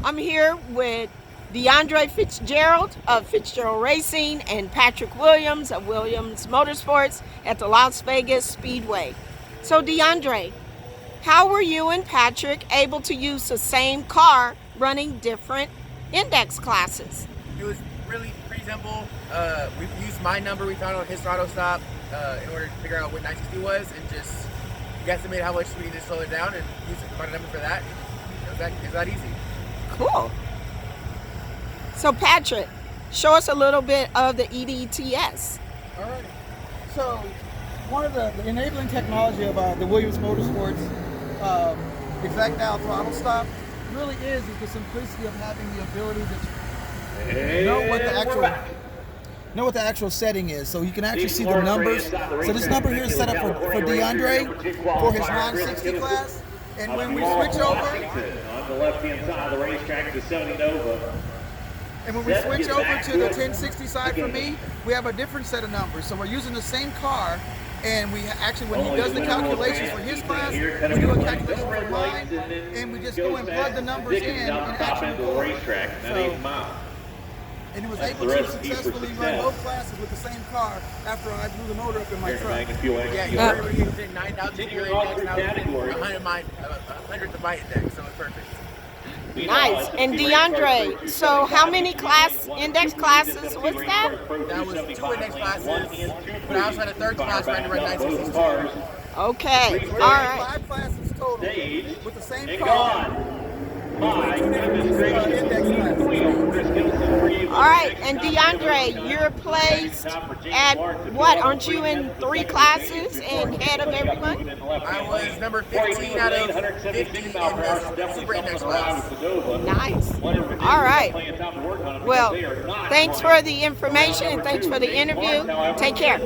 I'm here with DeAndre Fitzgerald of Fitzgerald Racing and Patrick Williams of Williams Motorsports at the Las Vegas Speedway. So DeAndre, how were you and Patrick able to use the same car running different index classes? It was really pretty simple. We used my number we found on his throttle stop in order to figure out what 960 was, and just guesstimate how much we needed to slow it down and use my number for that. It was that easy. Cool. So Patrick, show us a little bit of the EDTS. Alrighty. So one of the enabling technology of the Williams Motorsports exact dial throttle stop really is the simplicity of having the ability to know what the actual setting is. So you can actually see the numbers. So this number here is set up for DeAndre for his 960 class. And when we switch over on the left-hand side of the racetrack to 70 Nova. And when we switch over to the 1060 side for me, we have a different set of numbers. So we're using the same car, and we actually, when he does the calculations for his class, we do a calculation for mine, and we just go and plug the numbers in and actually go. And it was able to successfully run both classes with the same car after I blew the motor up in my truck. Yeah, you were using 9,000 your index, and I was using 100th of my index, so it's perfect. Nice. And DeAndre, so how many index classes was that? That was 2 index classes, but I also had a third class where I had to run 960 cars. Okay, all right. 5 classes total with the same car. All right, and DeAndre, you're placed at what? Aren't you in 3 classes and head of everyone? I was number 15 out of 50 in the Super Index class. Nice. All right. Well, thanks for the information and thanks for the interview. Take care.